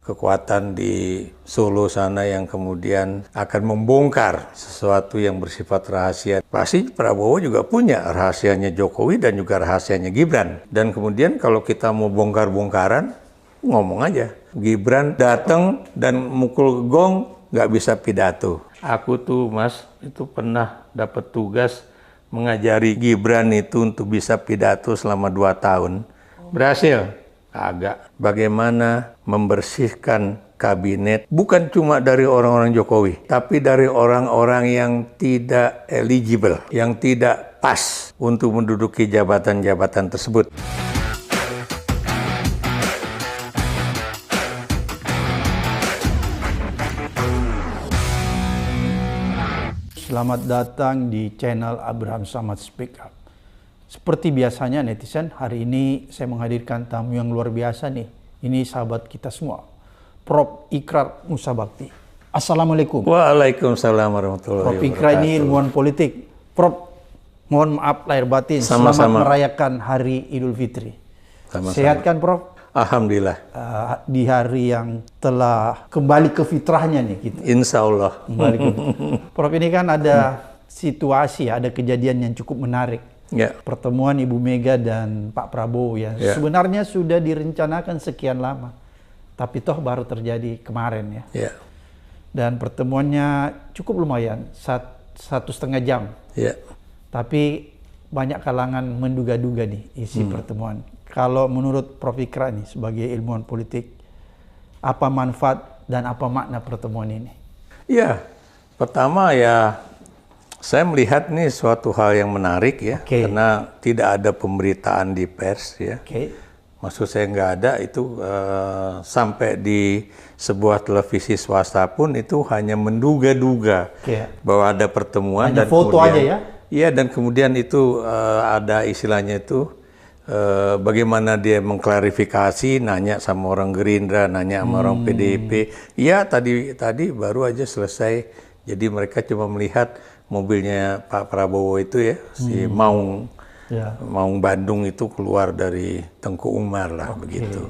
kekuatan di Solo sana yang kemudian akan membongkar sesuatu yang bersifat rahasia. Pasti Prabowo juga punya rahasianya Jokowi dan juga rahasianya Gibran. Dan kemudian kalau kita mau bongkar-bongkaran, ngomong aja. Gibran datang dan mukul gong, nggak bisa pidato. Aku tuh Mas, itu pernah dapat tugas mengajari Gibran itu untuk bisa pidato selama 2 tahun. Berhasil? Agak. Bagaimana membersihkan kabinet, bukan cuma dari orang-orang Jokowi, tapi dari orang-orang yang tidak eligible, yang tidak pas untuk menduduki jabatan-jabatan tersebut. Selamat datang di channel Abraham Samad Speak Up. Seperti biasanya netizen, hari ini saya menghadirkan tamu yang luar biasa nih. Ini sahabat kita semua, Prof. Ikrar Musa Bakti. Assalamualaikum. Waalaikumsalam warahmatullahi wabarakatuh. Prof. Ikrar ini ilmuwan politik. Prof, mohon maaf lahir batin. Sama-sama. Selamat merayakan Hari Idul Fitri. Sama-sama. Sehat kan Prof? Alhamdulillah. Di hari yang telah kembali ke fitrahnya nih kita. Insya Allah. Prof, ini kan ada situasi, ada kejadian yang cukup menarik. Ya. Pertemuan Ibu Mega dan Pak Prabowo ya. Sebenarnya sudah direncanakan sekian lama, tapi toh baru terjadi kemarin ya. Ya. Dan pertemuannya cukup lumayan, 1,5 jam. Ya. Tapi banyak kalangan menduga-duga nih isi pertemuan. Kalau menurut Prof. Ikrar nih sebagai ilmuwan politik, apa manfaat dan apa makna pertemuan ini? Ya, pertama ya saya melihat nih suatu hal yang menarik ya, karena tidak ada pemberitaan di pers ya. Maksud saya nggak ada itu sampai di sebuah televisi swasta pun itu hanya menduga-duga bahwa ada pertemuan. Hanya dan foto kemudian, aja ya? Iya, dan kemudian itu ada istilahnya itu bagaimana dia mengklarifikasi, nanya sama orang Gerindra, nanya sama orang PDIP. Iya, tadi baru aja selesai. Jadi mereka cuma melihat mobilnya Pak Prabowo itu ya, si Maung Bandung itu keluar dari Tengku Umar lah begitu.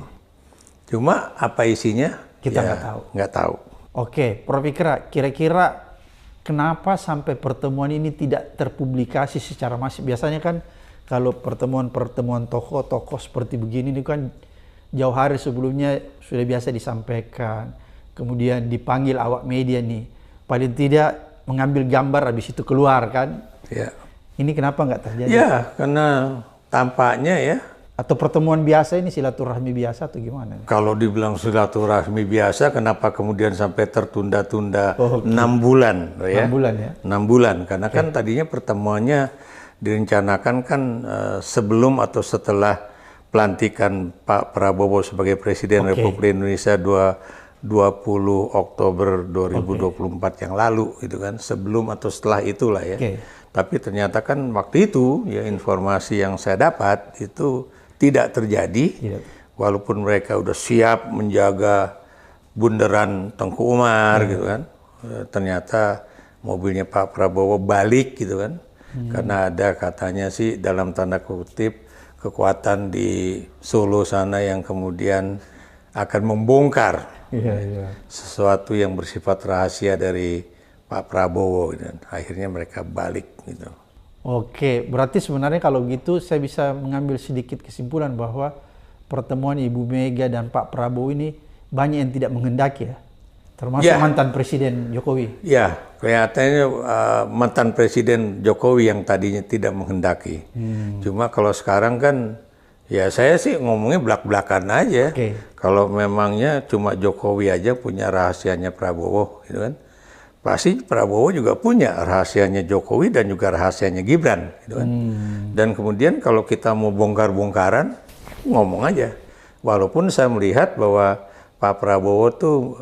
Cuma apa isinya? Kita nggak tahu. Oke, Prof. Ikrar, kira-kira kenapa sampai pertemuan ini tidak terpublikasi secara masif? Biasanya kan kalau pertemuan tokoh-tokoh seperti begini ini kan jauh hari sebelumnya sudah biasa disampaikan. Kemudian dipanggil awak media nih, paling tidak mengambil gambar habis itu keluar kan. Ya. Ini kenapa nggak terjadi? Ya, karena tampaknya ya. Atau pertemuan biasa ini silaturahmi biasa atau gimana? Kalau dibilang silaturahmi biasa, kenapa kemudian sampai tertunda-tunda 6 bulan? 6 bulan ya? 6 bulan, karena kan tadinya pertemuannya direncanakan kan sebelum atau setelah pelantikan Pak Prabowo sebagai Presiden Republik Indonesia 20 Oktober 2024 yang lalu gitu kan, sebelum atau setelah itulah ya. Tapi ternyata kan waktu itu ya informasi yang saya dapat itu tidak terjadi, walaupun mereka udah siap menjaga bundaran Tengku Umar gitu kan. Ternyata mobilnya Pak Prabowo balik gitu kan. Karena ada katanya sih dalam tanda kutip kekuatan di Solo sana yang kemudian akan membongkar sesuatu yang bersifat rahasia dari Pak Prabowo dan akhirnya mereka balik gitu. Oke, berarti sebenarnya kalau gitu saya bisa mengambil sedikit kesimpulan bahwa pertemuan Ibu Mega dan Pak Prabowo ini banyak yang tidak menghendaki ya, termasuk mantan Presiden Jokowi. Ya, kelihatannya mantan Presiden Jokowi yang tadinya tidak menghendaki. Cuma kalau sekarang kan ya saya sih ngomongnya belak-belakan aja. Kalau memangnya cuma Jokowi aja punya rahasianya Prabowo, gitu kan? Pasti Prabowo juga punya rahasianya Jokowi dan juga rahasianya Gibran, gitu kan? Dan kemudian kalau kita mau bongkar-bongkaran, ngomong aja. Walaupun saya melihat bahwa Pak Prabowo tuh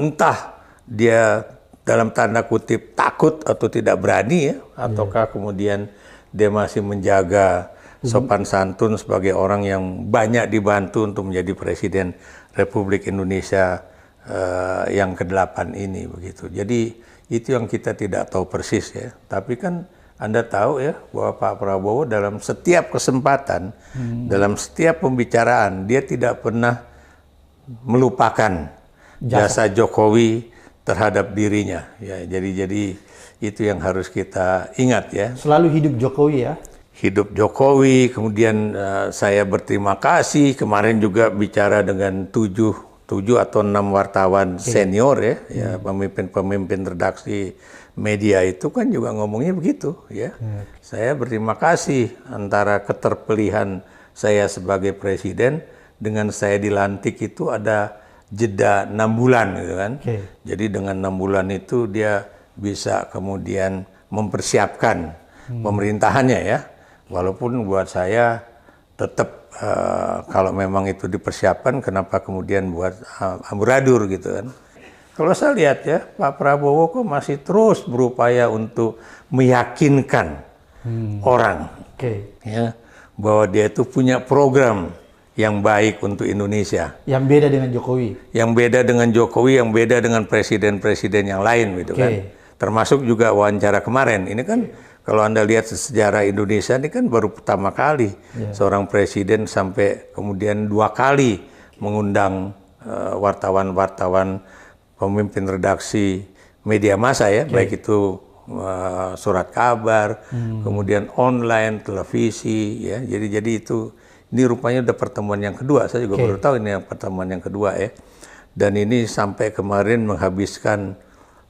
entah dia dalam tanda kutip takut atau tidak berani ya, ataukah kemudian dia masih menjaga sopan santun sebagai orang yang banyak dibantu untuk menjadi Presiden Republik Indonesia yang ke-8 ini begitu. Jadi itu yang kita tidak tahu persis ya. Tapi kan Anda tahu ya bahwa Pak Prabowo dalam setiap kesempatan, dalam setiap pembicaraan dia tidak pernah melupakan jasa Jokowi terhadap dirinya. Ya, jadi itu yang harus kita ingat ya. Selalu hidup Jokowi ya. Hidup Jokowi, kemudian saya berterima kasih kemarin juga bicara dengan 7 atau 6 wartawan senior ya, pemimpin redaksi media itu kan juga ngomongnya begitu ya. Saya berterima kasih antara keterpilihan saya sebagai presiden dengan saya dilantik itu ada jeda 6 bulan gitu kan. Jadi dengan 6 bulan itu dia bisa kemudian mempersiapkan pemerintahannya ya. Walaupun buat saya tetap kalau memang itu dipersiapkan, kenapa kemudian buat amburadul gitu kan. Kalau saya lihat ya, Pak Prabowo kok masih terus berupaya untuk meyakinkan orang ya, bahwa dia itu punya program yang baik untuk Indonesia. Yang beda dengan Jokowi. Yang beda dengan Jokowi, yang beda dengan presiden-presiden yang lain gitu kan. Termasuk juga wawancara kemarin. Ini kan kalau Anda lihat sejarah Indonesia ini kan baru pertama kali seorang presiden sampai kemudian 2 kali mengundang wartawan-wartawan, pemimpin redaksi media massa ya, baik itu surat kabar, kemudian online, televisi ya. Jadi itu ini rupanya udah pertemuan yang kedua. Saya juga baru tahu ini yang pertemuan yang kedua ya. Dan ini sampai kemarin menghabiskan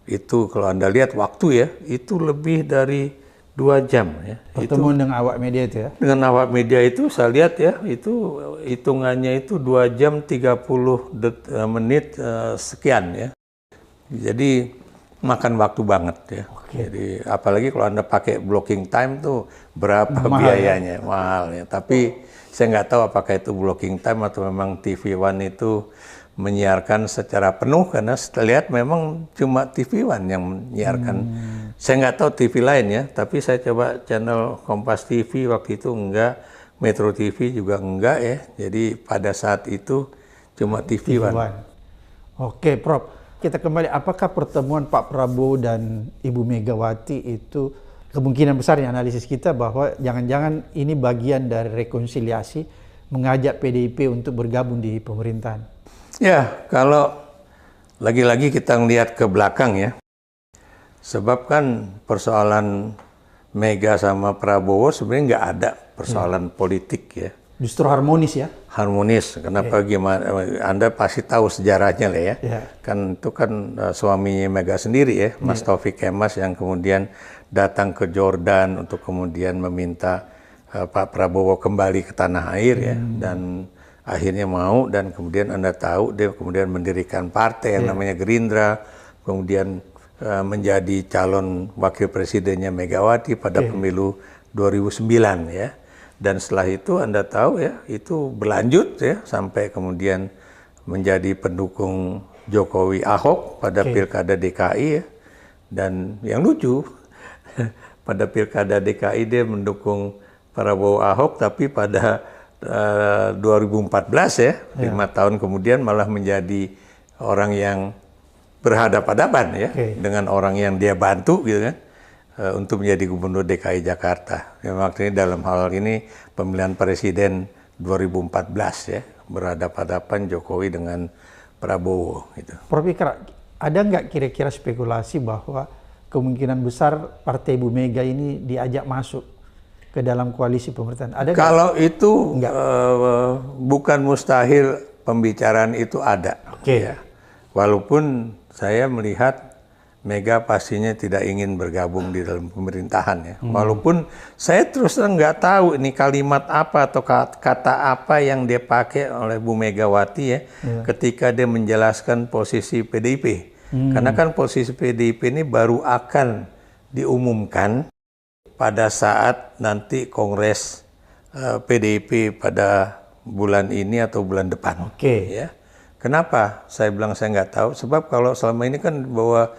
itu, kalau Anda lihat waktu ya, itu lebih dari 2 jam ya. Pertemuan dengan awak media itu ya? Dengan awak media itu saya lihat ya, itu hitungannya itu 2 jam 30 menit sekian ya. Jadi makan waktu banget ya. Jadi apalagi kalau Anda pakai blocking time tuh berapa biayanya, mahal ya. Tapi saya nggak tahu apakah itu blocking time atau memang TV One itu menyiarkan secara penuh, karena saya lihat memang cuma TV One yang menyiarkan. Saya nggak tahu TV lain ya, tapi saya coba channel Kompas TV waktu itu enggak, Metro TV juga enggak ya. Jadi pada saat itu cuma TV One. Oke, Prof. Kita kembali, apakah pertemuan Pak Prabowo dan Ibu Megawati itu kemungkinan besar yang analisis kita bahwa jangan-jangan ini bagian dari rekonsiliasi mengajak PDIP untuk bergabung di pemerintahan? Ya, kalau lagi-lagi kita ngelihat ke belakang ya, sebab kan persoalan Mega sama Prabowo sebenarnya nggak ada persoalan politik ya. Justru harmonis ya? Harmonis. Kenapa gimana? Anda pasti tahu sejarahnya lah ya. Kan itu kan suaminya Mega sendiri ya, Mas Taufik Kemas, yang kemudian datang ke Jordan untuk kemudian meminta Pak Prabowo kembali ke tanah air ya, dan akhirnya mau, dan kemudian Anda tahu dia kemudian mendirikan partai yang namanya Gerindra, kemudian menjadi calon wakil presidennya Megawati pada pemilu 2009 ya. Dan setelah itu Anda tahu ya, itu berlanjut ya sampai kemudian menjadi pendukung Jokowi Ahok pada Pilkada DKI ya. Dan yang lucu pada Pilkada DKI dia mendukung Prabowo Ahok, tapi pada 2014 ya, 5 tahun kemudian malah menjadi orang yang berhadapan-hadapan ya dengan orang yang dia bantu gitu kan, untuk menjadi gubernur DKI Jakarta. Memang ini dalam hal ini pemilihan presiden 2014 ya, berhadapan-hadapan Jokowi dengan Prabowo gitu. Prof Ikra, ada nggak kira-kira spekulasi bahwa kemungkinan besar Partai Ibu Mega ini diajak masuk ke dalam koalisi pemerintahan? Ada kalau itu bukan mustahil, pembicaraan itu ada. Ya. Walaupun saya melihat Mega pastinya tidak ingin bergabung di dalam pemerintahan ya. Walaupun saya terus terang nggak tahu ini kalimat apa atau kata apa yang dia pakai oleh Bu Megawati ya, ketika dia menjelaskan posisi PDIP. Karena kan posisi PDIP ini baru akan diumumkan pada saat nanti Kongres PDIP pada bulan ini atau bulan depan. Ya. Kenapa saya bilang saya nggak tahu? Sebab kalau selama ini kan bahwa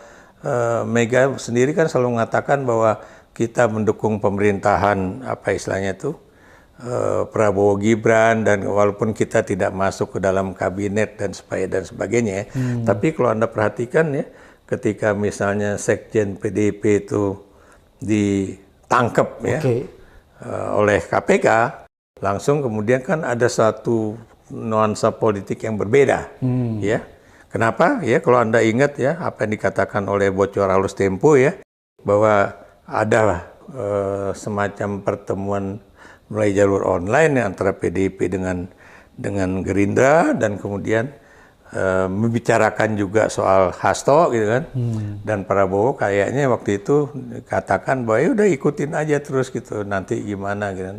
Mega sendiri kan selalu mengatakan bahwa kita mendukung pemerintahan apa istilahnya itu Prabowo Gibran, dan walaupun kita tidak masuk ke dalam kabinet dan sebagainya ya. Tapi kalau Anda perhatikan ya, ketika misalnya Sekjen PDIP itu ditangkap ya oleh KPK, langsung kemudian kan ada satu nuansa politik yang berbeda ya. Kenapa? Ya, kalau Anda ingat ya apa yang dikatakan oleh Bocor Halus Tempo ya, bahwa ada semacam pertemuan melalui jalur online ya, antara PDIP dengan Gerindra, dan kemudian membicarakan juga soal Hasto gitu kan. Dan Prabowo kayaknya waktu itu katakan bahwa ya udah ikutin aja terus gitu, nanti gimana gitu.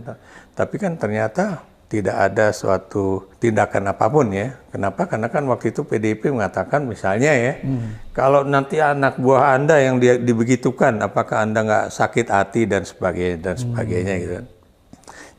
Tapi kan ternyata tidak ada suatu tindakan apapun ya. Kenapa? Karena kan waktu itu PDIP mengatakan misalnya ya, kalau nanti anak buah Anda yang dibegitukan, apakah Anda nggak sakit hati dan sebagainya gitu kan.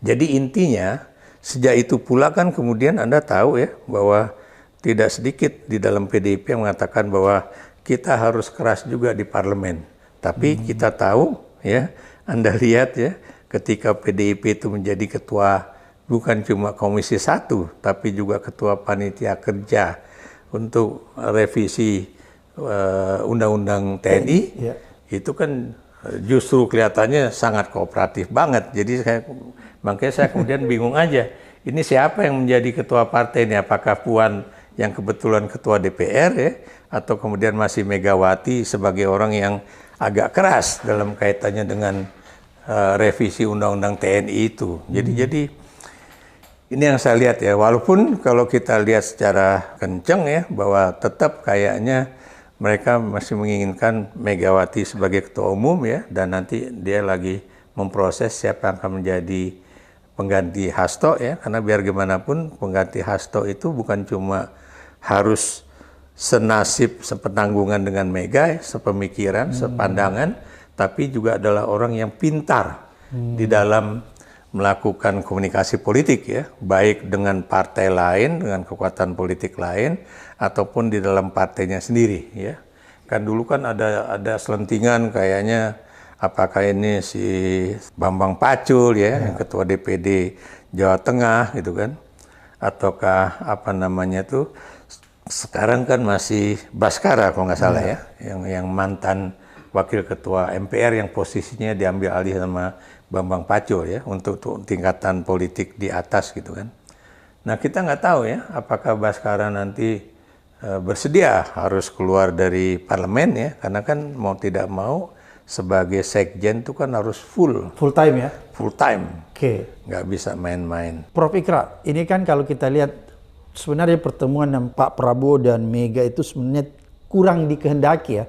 Jadi intinya sejak itu pula kan kemudian Anda tahu ya bahwa tidak sedikit di dalam PDIP yang mengatakan bahwa kita harus keras juga di parlemen. Tapi kita tahu ya, Anda lihat ya, ketika PDIP itu menjadi ketua bukan cuma Komisi 1, tapi juga ketua panitia kerja untuk revisi Undang-Undang TNI, itu kan justru kelihatannya sangat kooperatif banget. Jadi makanya saya kemudian bingung aja, ini siapa yang menjadi ketua partai ini? Apakah Puan yang kebetulan ketua DPR ya, atau kemudian masih Megawati sebagai orang yang agak keras dalam kaitannya dengan revisi Undang-Undang TNI itu. Jadi ini yang saya lihat ya, walaupun kalau kita lihat secara kencang ya, bahwa tetap kayaknya mereka masih menginginkan Megawati sebagai ketua umum ya, dan nanti dia lagi memproses siapa yang akan menjadi pengganti Hasto ya, karena biar gimana pun pengganti Hasto itu bukan cuma harus senasib, sepenanggungan dengan Mega, sepemikiran, sepandangan, tapi juga adalah orang yang pintar di dalam melakukan komunikasi politik ya, baik dengan partai lain, dengan kekuatan politik lain, ataupun di dalam partainya sendiri ya. Kan dulu kan ada selentingan kayaknya, apakah ini si Bambang Pacul ya, yang ketua DPD Jawa Tengah gitu kan, ataukah apa namanya tuh, sekarang kan masih Baskara kalau nggak salah ya, yang mantan wakil ketua MPR yang posisinya diambil alih sama Bambang Pacul ya, untuk tingkatan politik di atas gitu kan. Nah kita nggak tahu ya, apakah Baskara nanti bersedia harus keluar dari parlemen ya, karena kan mau tidak mau sebagai sekjen itu kan harus full time ya, full time. Nggak bisa main-main. Prof Ikra, ini kan kalau kita lihat sebenarnya pertemuan Pak Prabowo dan Mega itu sebenarnya kurang dikehendaki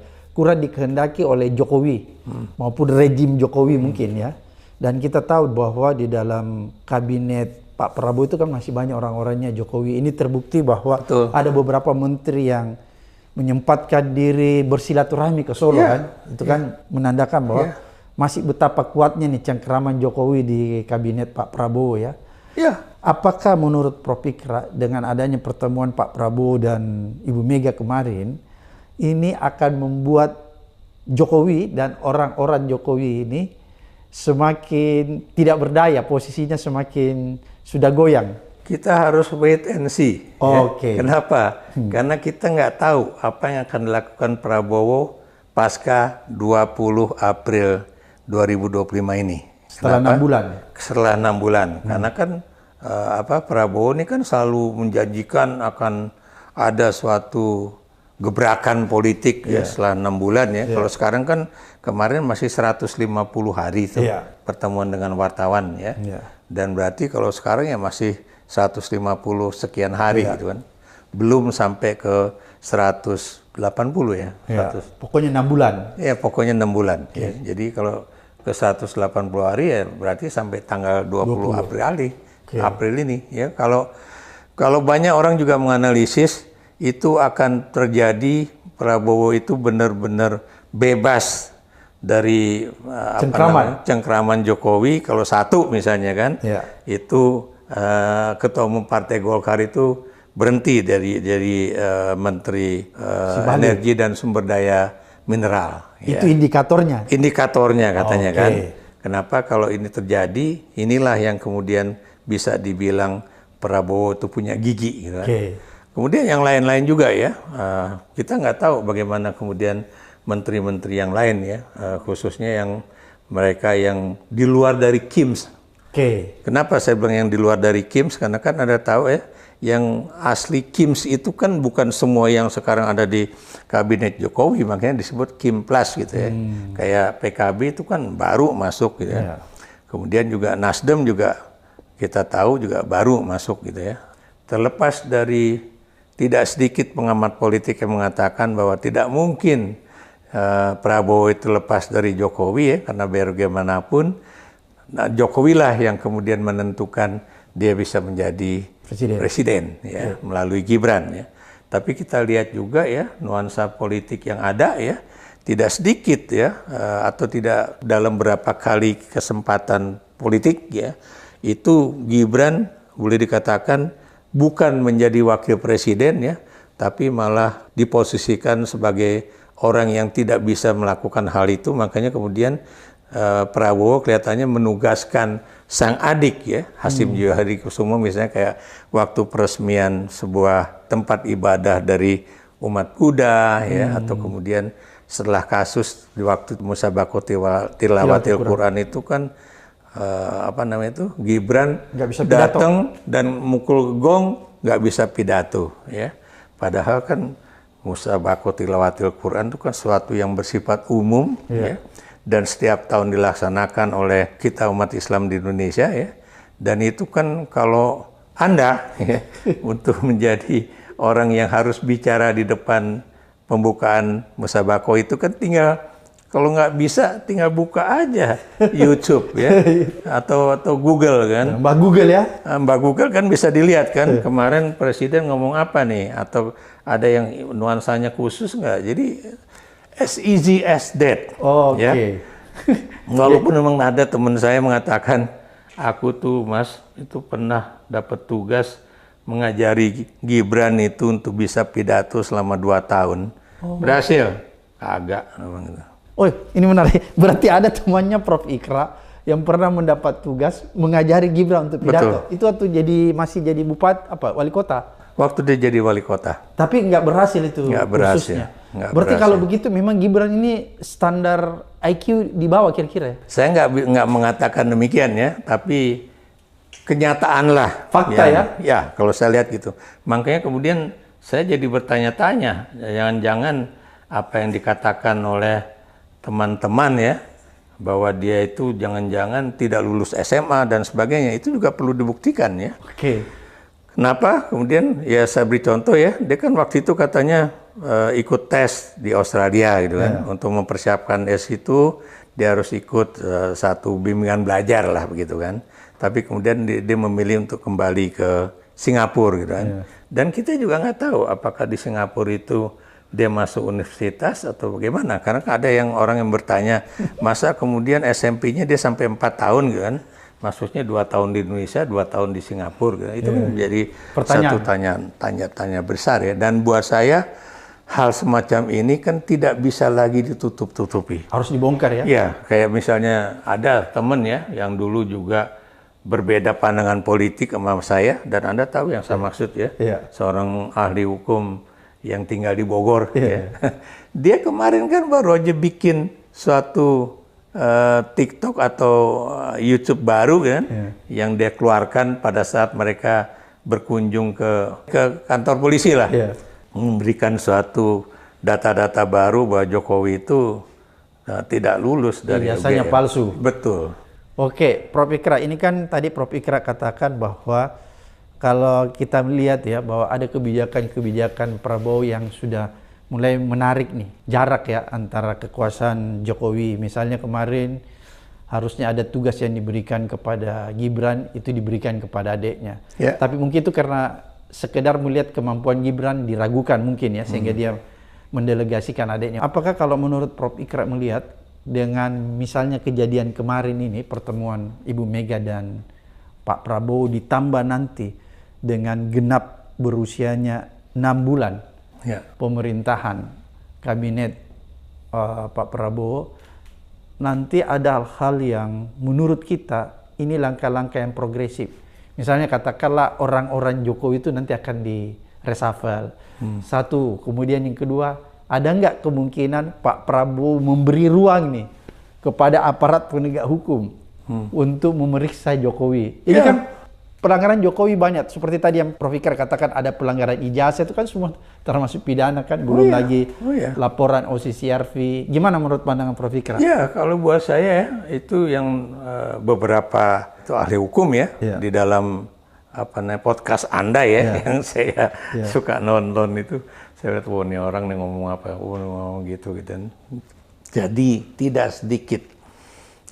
oleh Jokowi maupun rejim Jokowi mungkin ya. Dan kita tahu bahwa di dalam kabinet Pak Prabowo itu kan masih banyak orang-orangnya Jokowi. Ini terbukti bahwa ada beberapa menteri yang menyempatkan diri bersilaturahmi ke Solo kan. Itu kan menandakan bahwa masih betapa kuatnya nih cengkeraman Jokowi di kabinet Pak Prabowo ya. Apakah menurut Prof Ikra dengan adanya pertemuan Pak Prabowo dan Ibu Mega kemarin, ini akan membuat Jokowi dan orang-orang Jokowi ini semakin tidak berdaya, posisinya semakin sudah goyang? Kita harus wait and see. Kenapa? Karena kita nggak tahu apa yang akan dilakukan Prabowo pasca 20 April 2025 ini. Setelah 6 bulan? Setelah 6 bulan. Karena kan Prabowo ini kan selalu menjanjikan akan ada suatu gebrakan politik ya setelah 6 bulan ya. Kalau sekarang kan kemarin masih 150 hari itu pertemuan dengan wartawan ya. Dan berarti kalau sekarang ya masih 150 sekian hari gitu kan. Belum sampai ke 180 ya. Pokoknya 6 bulan. Ya, pokoknya 6 bulan. Ya. Jadi kalau ke 180 hari ya berarti sampai tanggal 20 April ini ya. Kalau banyak orang juga menganalisis itu akan terjadi Prabowo itu benar-benar bebas dari cengkraman Jokowi. Kalau satu misalnya kan, itu Ketua Umum Partai Golkar itu berhenti dari Menteri Energi dan Sumber Daya Mineral. Itu indikatornya? Indikatornya katanya kan. Kenapa kalau ini terjadi, inilah yang kemudian bisa dibilang Prabowo itu punya gigi gitu kan. Kemudian yang lain-lain juga ya, kita nggak tahu bagaimana kemudian menteri-menteri yang lain ya, khususnya yang mereka yang di luar dari KIMS. Kenapa saya bilang yang di luar dari KIMS? Karena kan Anda tahu ya, yang asli KIMS itu kan bukan semua yang sekarang ada di kabinet Jokowi, makanya disebut Kim Plus gitu ya. Kayak PKB itu kan baru masuk gitu ya. Kemudian juga Nasdem juga kita tahu juga baru masuk gitu ya. Terlepas dari tidak sedikit pengamat politik yang mengatakan bahwa tidak mungkin Prabowo itu lepas dari Jokowi ya, karena bagaimanapun Jokowi lah yang kemudian menentukan dia bisa menjadi presiden ya, melalui Gibran ya. Tapi kita lihat juga ya nuansa politik yang ada ya, tidak sedikit ya, atau tidak dalam berapa kali kesempatan politik ya, itu Gibran boleh dikatakan bukan menjadi wakil presiden ya, tapi malah diposisikan sebagai orang yang tidak bisa melakukan hal itu. Makanya kemudian Prabowo kelihatannya menugaskan sang adik ya, Hasyim Djohadikusumo misalnya, kayak waktu peresmian sebuah tempat ibadah dari umat Buddha ya, atau kemudian setelah kasus di waktu Musabaqah Tilawatil Quran itu kan Gibran datang dan mukul gong, nggak bisa pidato ya, padahal kan Musabaqah Tilawatil Quran itu kan suatu yang bersifat umum ya, dan setiap tahun dilaksanakan oleh kita umat Islam di Indonesia ya. Dan itu kan kalau Anda ya, untuk menjadi orang yang harus bicara di depan pembukaan Musabaqah itu kan tinggal, kalau nggak bisa tinggal buka aja YouTube ya, atau Google kan. Mbak Google ya. Mbak Google kan bisa dilihat kan kemarin presiden ngomong apa nih, atau ada yang nuansanya khusus nggak. Jadi as easy as that. Ya. Walaupun memang ada teman saya mengatakan, aku tuh Mas itu pernah dapat tugas mengajari Gibran itu untuk bisa pidato selama 2 tahun. Berhasil? Kagak. Oh, ini menarik. Berarti ada temannya Prof. Ikra yang pernah mendapat tugas mengajari Gibran untuk pidato. Betul. Itu waktu masih jadi wali kota. Waktu dia jadi wali kota. Tapi nggak berhasil itu. Nggak berhasil. Khususnya. Berarti kalau begitu memang Gibran ini standar IQ di bawah kira-kira ya? Saya nggak mengatakan demikian ya, tapi kenyataan lah. Fakta ya? Ya, kalau saya lihat gitu. Makanya kemudian saya jadi bertanya-tanya, jangan-jangan apa yang dikatakan oleh teman-teman ya, bahwa dia itu jangan-jangan tidak lulus SMA dan sebagainya, itu juga perlu dibuktikan ya. Kenapa? Kemudian ya saya beri contoh ya, dia kan waktu itu katanya ikut tes di Australia gitu kan, untuk mempersiapkan tes itu dia harus ikut satu bimbingan belajar lah begitu kan. Tapi kemudian dia memilih untuk kembali ke Singapura gitu kan. Dan kita juga nggak tahu apakah di Singapura itu dia masuk universitas atau bagaimana. Karena ada orang yang bertanya, masa kemudian SMP-nya dia sampai 4 tahun gitu kan. Maksudnya 2 tahun di Indonesia, 2 tahun di Singapura. Gitu. Itu kan menjadi satu tanya besar ya. Dan buat saya hal semacam ini kan tidak bisa lagi ditutup-tutupi. Harus dibongkar ya? Ya, kayak misalnya ada teman ya yang dulu juga berbeda pandangan politik sama saya, dan Anda tahu yang saya maksud ya. Seorang ahli hukum yang tinggal di Bogor. Ya. Dia kemarin kan baru aja bikin suatu TikTok atau YouTube baru kan, yang dia keluarkan pada saat mereka berkunjung ke kantor polisi lah, memberikan suatu data-data baru bahwa Jokowi itu tidak lulus dari biasanya UGM. Palsu. Betul. Oke, Prof. Ikra, ini kan tadi Prof. Ikra katakan bahwa kalau kita melihat ya bahwa ada kebijakan-kebijakan Prabowo yang sudah mulai menarik nih jarak ya antara kekuasaan Jokowi. Misalnya kemarin harusnya ada tugas yang diberikan kepada Gibran, itu diberikan kepada adiknya. Tapi mungkin itu karena sekedar melihat kemampuan Gibran diragukan mungkin ya, sehingga dia mendelegasikan adiknya. Apakah kalau menurut Prof. Ikra melihat dengan misalnya kejadian kemarin ini, pertemuan Ibu Mega dan Pak Prabowo ditambah nanti dengan genap berusianya 6 bulan pemerintahan kabinet Pak Prabowo, nanti ada hal-hal yang menurut kita ini langkah-langkah yang progresif. Misalnya katakanlah orang-orang Jokowi itu nanti akan di reshuffle. Satu, kemudian yang kedua, ada nggak kemungkinan Pak Prabowo memberi ruang nih kepada aparat penegak hukum untuk memeriksa Jokowi? Ini kan pelanggaran Jokowi banyak. Seperti tadi yang Prof. Ikrar katakan ada pelanggaran ijazah, itu kan semua termasuk pidana kan. Belum lagi laporan OCCRV. Gimana menurut pandangan Prof. Ikrar? Ya, kalau buat saya itu yang beberapa itu ahli hukum ya di dalam podcast Anda ya yang saya suka nonton itu. Saya lihat, wah ini orang nih ngomong apa, ngomong gitu. Jadi tidak sedikit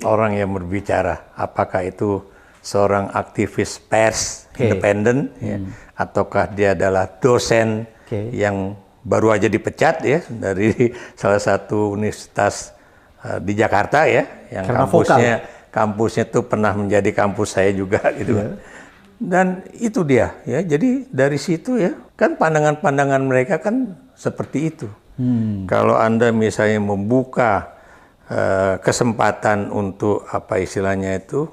orang yang berbicara, apakah itu seorang aktivis pers independen, ataukah dia adalah dosen yang baru aja dipecat ya dari salah satu universitas di Jakarta ya, yang kampusnya tuh pernah menjadi kampus saya juga gitu kan. Dan itu dia ya. Jadi dari situ ya kan pandangan-pandangan mereka kan seperti itu. Kalau Anda misalnya membuka kesempatan untuk apa istilahnya itu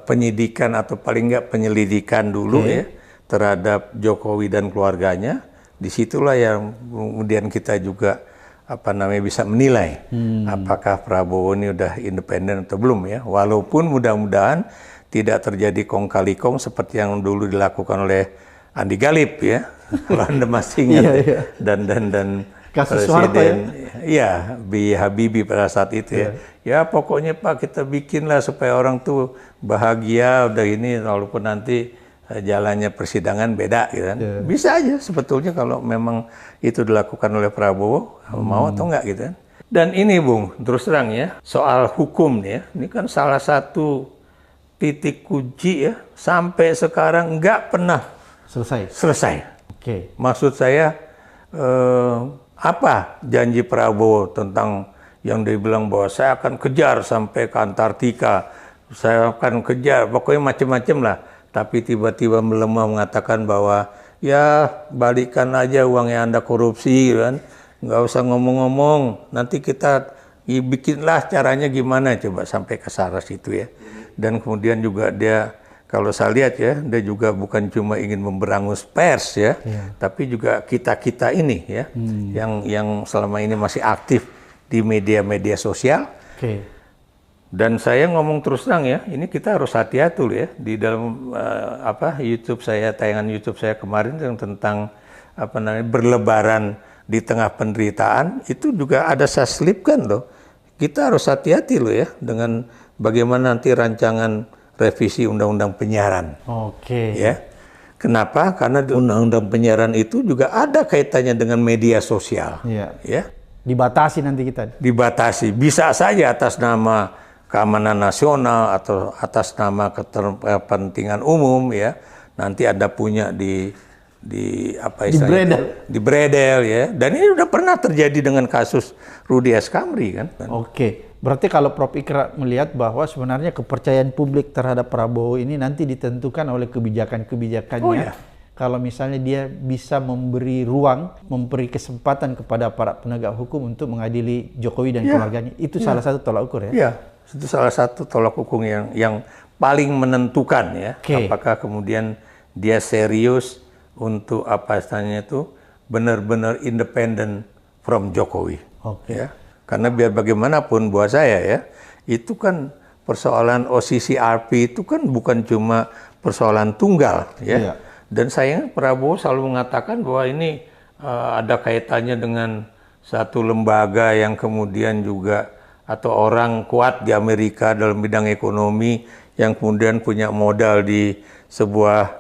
penyidikan atau paling nggak penyelidikan dulu ya terhadap Jokowi dan keluarganya, disitulah yang kemudian kita juga bisa menilai apakah Prabowo ini udah independen atau belum ya. Walaupun mudah-mudahan tidak terjadi kong kali kong seperti yang dulu dilakukan oleh Andi Galip ya, kalau Anda masih ingat dan kasus Presiden B. Habibie pada saat itu ya pokoknya Pak kita bikinlah supaya orang tuh bahagia udah ini, walaupun nanti jalannya persidangan beda gitu kan. Bisa aja sebetulnya kalau memang itu dilakukan oleh Prabowo, mau atau enggak gitu kan. Dan ini Bung, terus terang ya, soal hukum nih ya, ini kan salah satu titik kunci ya, sampai sekarang nggak pernah selesai. Maksud saya apa janji Prabowo tentang yang dia bilang bahwa saya akan kejar sampai ke Antartika, saya akan kejar, pokoknya macam-macam lah. Tapi tiba-tiba melemah mengatakan bahwa ya balikan aja uang yang Anda korupsi kan, nggak usah ngomong-ngomong, nanti kita bikinlah caranya gimana, coba sampai ke arah situ ya. Dan kemudian juga dia, kalau saya lihat ya, dia juga bukan cuma ingin memberangus pers ya, tapi juga kita-kita ini ya, yang selama ini masih aktif di media-media sosial. Dan saya ngomong terus terang ya, ini kita harus hati-hati ya di dalam YouTube saya, tayangan YouTube saya kemarin yang tentang berlebaran di tengah penderitaan, itu juga ada saya selipkan loh. Kita harus hati-hati loh ya dengan bagaimana nanti rancangan revisi Undang-Undang Penyiaran. Ya. Kenapa? Karena di Undang-Undang Penyiaran itu juga ada kaitannya dengan media sosial. Ya. Dibatasi nanti kita. Dibatasi. Bisa saja atas nama keamanan nasional atau atas nama kepentingan umum ya. Nanti ada punya di bredel ya. Dan ini udah pernah terjadi dengan kasus Rudy S. Kamri kan. Berarti kalau Prof. Ikrar melihat bahwa sebenarnya kepercayaan publik terhadap Prabowo ini nanti ditentukan oleh kebijakan-kebijakannya. Kalau misalnya dia bisa memberi ruang, memberi kesempatan kepada para penegak hukum untuk mengadili Jokowi dan keluarganya, itu salah satu tolak ukur ya? Iya, itu salah satu tolak ukur yang paling menentukan ya. Apakah kemudian dia serius untuk benar-benar independen from Jokowi. Ya. Karena biar bagaimanapun buat saya ya, itu kan persoalan OCCRP itu kan bukan cuma persoalan tunggal ya. Dan sayangnya Prabowo selalu mengatakan bahwa ini ada kaitannya dengan satu lembaga yang kemudian juga atau orang kuat di Amerika dalam bidang ekonomi yang kemudian punya modal di sebuah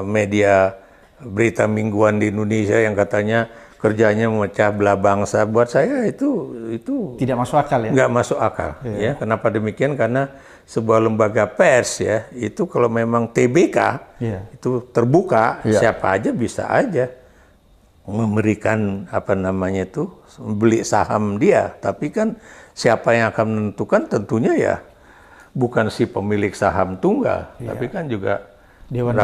media berita mingguan di Indonesia yang katanya kerjanya memecah belah bangsa. Buat saya itu tidak masuk akal ya? Nggak masuk akal. Ya. Kenapa demikian? Karena sebuah lembaga pers ya, itu kalau memang TBK itu terbuka, siapa aja bisa aja memberikan beli saham dia. Tapi kan siapa yang akan menentukan tentunya ya bukan si pemilik saham tunggal, tapi kan juga Dewan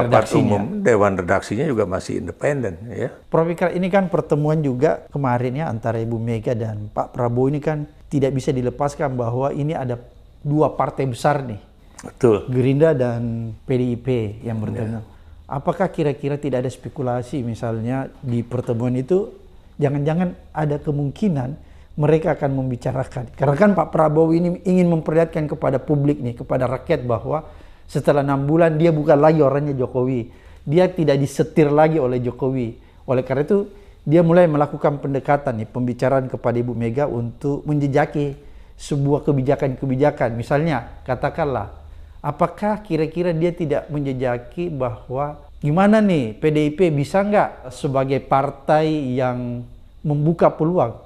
redaksinya juga masih independen ya. Prof. Ikrar, ini kan pertemuan juga kemarin ya antara Ibu Mega dan Pak Prabowo ini kan tidak bisa dilepaskan bahwa ini ada dua partai besar nih. Betul. Gerindra dan PDIP yang bertemu. Apakah kira-kira tidak ada spekulasi misalnya di pertemuan itu jangan-jangan ada kemungkinan mereka akan membicarakan. Karena kan Pak Prabowo ini ingin memperlihatkan kepada publik nih, kepada rakyat bahwa Setelah 6 bulan dia bukan lagi orangnya Jokowi. Dia tidak disetir lagi oleh Jokowi. Oleh karena itu dia mulai melakukan pendekatan nih, pembicaraan kepada Ibu Mega untuk menjejaki sebuah kebijakan-kebijakan. Misalnya katakanlah, apakah kira-kira dia tidak menjejaki bahwa gimana nih PDIP bisa nggak sebagai partai yang membuka peluang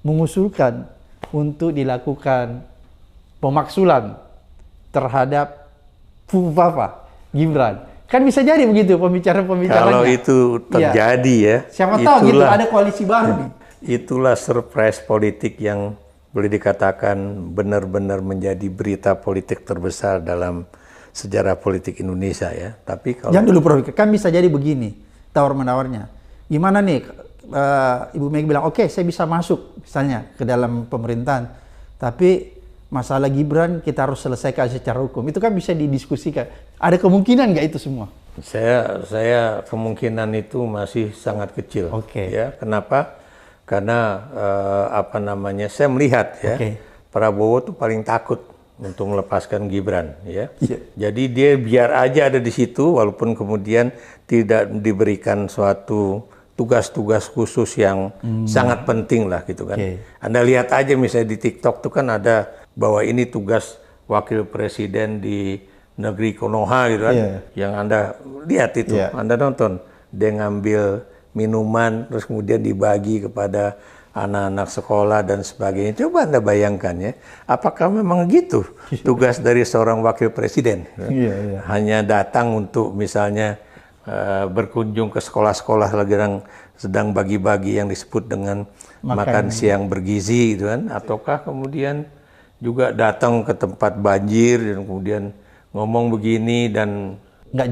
mengusulkan untuk dilakukan pemaksulan terhadap Fufafa Gibran. Kan bisa jadi begitu pembicaraan-pembicaranya. Kalau itu terjadi ya. Siapa tahu gitu ada koalisi baru nih. Itulah surprise politik yang boleh dikatakan benar-benar menjadi berita politik terbesar dalam sejarah politik Indonesia ya. Tapi kalau jangan dulu Prof, kan bisa jadi begini tawar-menawarnya. Gimana nih Ibu Mega bilang, oke, saya bisa masuk misalnya ke dalam pemerintahan. Tapi masalah Gibran kita harus selesaikan secara hukum. Itu kan bisa didiskusikan. Ada kemungkinan nggak itu semua? Saya kemungkinan itu masih sangat kecil. Ya, kenapa? Karena saya melihat ya, Prabowo tuh paling takut untuk melepaskan Gibran ya. Jadi dia biar aja ada di situ walaupun kemudian tidak diberikan suatu tugas-tugas khusus yang sangat penting lah gitu kan. Anda lihat aja misalnya di TikTok tuh kan ada bahwa ini tugas wakil presiden di negeri Konoha gitu kan. Yang Anda lihat itu, Anda nonton, dia ngambil minuman terus kemudian dibagi kepada anak-anak sekolah dan sebagainya. Coba Anda bayangkan ya, apakah memang gitu tugas dari seorang wakil presiden? Hanya datang untuk misalnya berkunjung ke sekolah-sekolah lagi sedang bagi-bagi yang disebut dengan makan siang bergizi gitu kan, ataukah kemudian juga datang ke tempat banjir dan kemudian ngomong begini dan nggak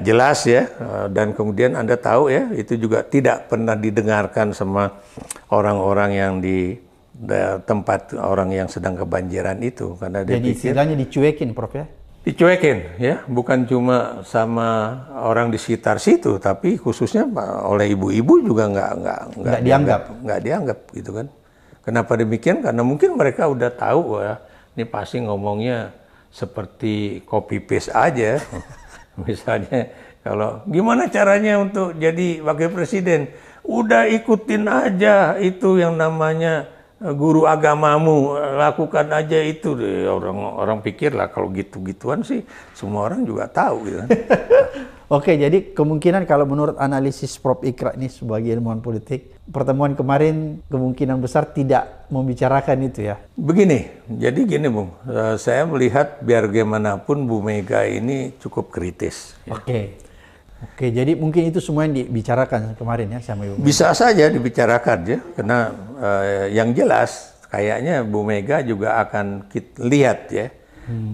jelas ya, dan kemudian Anda tahu ya itu juga tidak pernah didengarkan sama orang-orang yang di tempat orang yang sedang kebanjiran itu, karena dia jadi istilahnya dicuekin Prof ya. Dicuekin ya, bukan cuma sama orang di sekitar situ, tapi khususnya oleh ibu-ibu juga nggak dianggap gitu kan. Kenapa demikian? Karena mungkin mereka udah tahu ya, ini pasti ngomongnya seperti copy paste aja. Misalnya kalau gimana caranya untuk jadi wakil presiden? Udah ikutin aja itu yang namanya guru agamamu, lakukan aja itu. Orang pikir lah kalau gitu-gituan sih semua orang juga tahu gitu kan. Oke, jadi kemungkinan kalau menurut analisis Prof Ikra ini sebagai ilmuwan politik, pertemuan kemarin kemungkinan besar tidak membicarakan itu ya? Begini, jadi gini Bung, saya melihat biar bagaimanapun Bu Mega ini cukup kritis. Ya. Oke, jadi mungkin itu semua yang dibicarakan kemarin ya sama Ibu Mega? Bisa saja dibicarakan ya, karena yang jelas kayaknya Bu Mega juga akan lihat ya,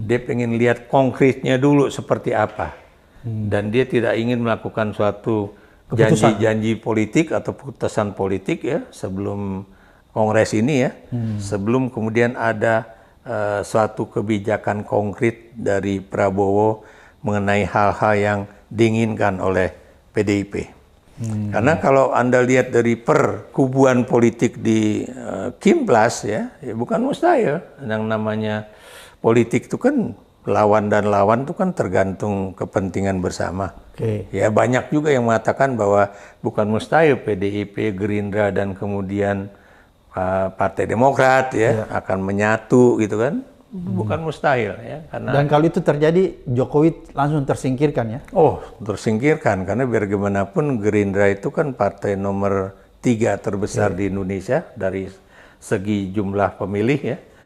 dia pengen lihat konkretnya dulu seperti apa. Dan dia tidak ingin melakukan suatu janji-janji politik atau putusan politik ya sebelum Kongres ini ya, sebelum kemudian ada suatu kebijakan konkret dari Prabowo mengenai hal-hal yang diinginkan oleh PDIP. Karena kalau Anda lihat dari perkubuan politik di Kimplas ya bukan mustahil. Yang namanya politik itu kan lawan dan lawan itu kan tergantung kepentingan bersama. Ya banyak juga yang mengatakan bahwa bukan mustahil PDIP, Gerindra dan kemudian Partai Demokrat ya akan menyatu gitu kan. Bukan mustahil ya. Karena dan kalau itu terjadi Jokowi langsung tersingkirkan ya? Oh, tersingkirkan karena biar gimana pun Gerindra itu kan partai nomor 3 terbesar di Indonesia dari segi jumlah pemilih ya.